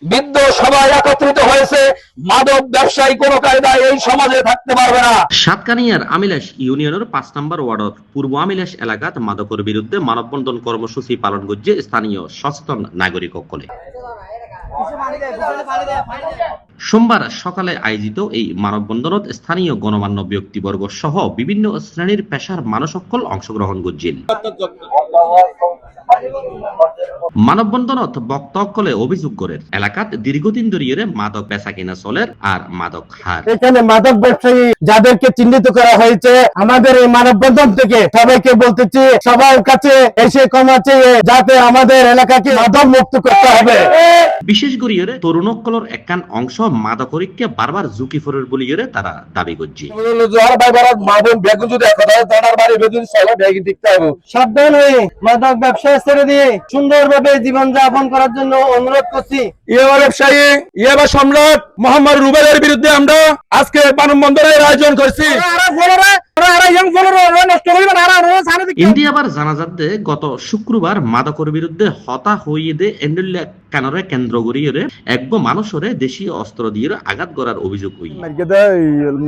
বৃদ্ধ সবাই একত্রিত হয়েছে। মাদক ব্যবসায়ী কোনো কায়দায় এই সমাজে থাকতে পারবে না। সাতকানিয়ার আমিলাস ইউনিয়নের ৫ নম্বর ওয়ার্ডের পূর্ব আমিলাস এলাকাত মাদকের বিরুদ্ধে মানববন্ধন কর্মসূচি পালন করছে স্থানীয় সচেতন নাগরিক সকলে। সোমবার সকালে আয়োজিত এই মানববন্ধনত স্থানীয় গণমান্য ব্যক্তিবর্গ সহ বিভিন্ন শ্রেণীর পেশার মানুষ সকল অংশগ্রহণ করছেন। মানববন্ধনত বক্তব্যে অভিযোগ করেন এলাকাত দীর্ঘদিন ধরে মাদক বেচা কিনা চলের আর মাদক হার। এখানে মাদক ব্যবসায়ী যাদেরকে চিহ্নিত করা হয়েছে, আমাদের এই মানববন্ধন থেকে সবাইকে বলতেছি সবার কাছে এসে ক্ষমা চেয়ে যাতে আমাদের এলাকাকে মাদক মুক্ত করতে হবে। বিশেষ করে তরুণকলর একখান অংশ মাদকরিককে বারবার ঝুঁকি ফেরার বলি তারা দাবি করছে। সাবধান হয়ে মাদক ব্যবসা ছেড়ে দিয়ে সুন্দরভাবে জীবন যাপন করার জন্য অনুরোধ করছি। ইয়াবা ব্যবসায়ী ইয়াবা সম্রাট মোহাম্মদ রুবেলের বিরুদ্ধে আমরা আজকে মানববন্ধনের আয়োজন করছি। ইন্ডিয়াবার জানাজাতে গত শুক্রবার মাদকের বিরুদ্ধে হতা হইয়ে দে এন্ডুল্লা কানরে কেন্দ্র করিয়ে একগো মানুষরে দেশীয় অস্ত্র দিয়ে আঘাত করার অভিযোগ হই।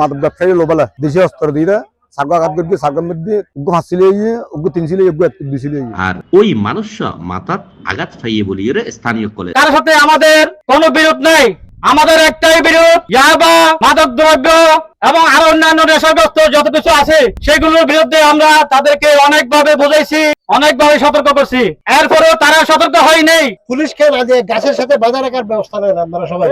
মাদক ব্যবসায়ী লোবালা দেশীয় অস্ত্র দিয়ে আর ওই মানুষ মাথাত আঘাত খাইয়ে বলিয়ে স্থানীয় কলে তার সাথে আমাদের কোনো বিরোধ নাই। আমাদের একটাই বিরোধ, ইয়াবা, মাদক দ্রব্য এবং আরো অন্যান্য নেশাগ্রস্ত যত কিছু আছে সেগুলোর বিরুদ্ধে আমরা তাদেরকে অনেকভাবে বুঝাইছি, অনেকভাবে সতর্ক করছি, এরপরেও তারা সতর্ক হয় নাই। পুলিশকে গাছের সাথে বাধা রাখার ব্যবস্থা নেন আপনারা সবাই।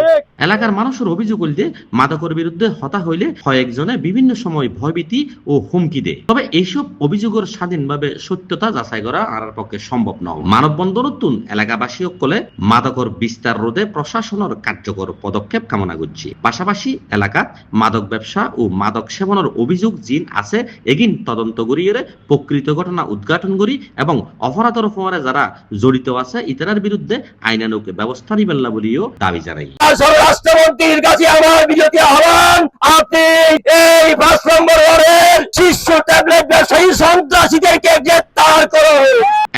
এলাকার মানুষের অভিযোগ হইলে মাদকের বিরুদ্ধে হতা হইলে কয়েকজনে বিভিন্ন সময় ভয়ভীতি ও হুমকি দেয়। তবে এইসব অভিযোগের স্বাধীনভাবে সত্যতা যাচাই করা আর পক্ষে সম্ভব নয়। মানববন্ধনতুন এলাকাবাসী সকলে মাদকর বিস্তার রোধে প্রশাসনের কার্যকর পদক্ষেপ কামনা করছে। পাশাপাশি এলাকাত মাদক ব্যবসা ও মাদক সেবনের অভিযোগ জিন আছে এগিন তদন্ত করিয়ে প্রকৃত ঘটনা উদ্ঘাটন করি এবং অপরাধের ফোয়ারে যারা জড়িত আছে ইতারার বিরুদ্ধে আইনানুগ ব্যবস্থা নিবেন না বলেও দাবি জানাই। রাষ্ট্রমন্ত্রীর কাছে আমার বিরতি আহ্বান, আপনি এই ৫ নম্বর ওয়ার্ডের শীর্ষ ট্যাবলেট ব্যবসায়ী সন্ত্রাসীদেরকে গ্রেফতার করুন।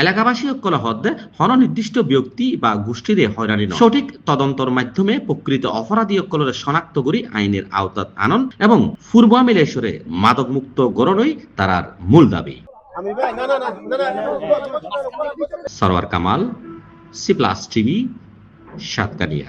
এলাকাবাসী সকল হদ্দে হন নির্দিষ্ট ব্যক্তি বা গোষ্ঠীরে হয়রানি সঠিক তদন্তর মাধ্যমে প্রকৃত অপরাধী সকলের শনাক্ত করি আইনের আওতাত আনন এবং পূর্ব আমিলেশ্বরে মাদক মুক্ত গড়নই তারার মূল দাবি। Sarwar Kamal, C plus TV, Satkania.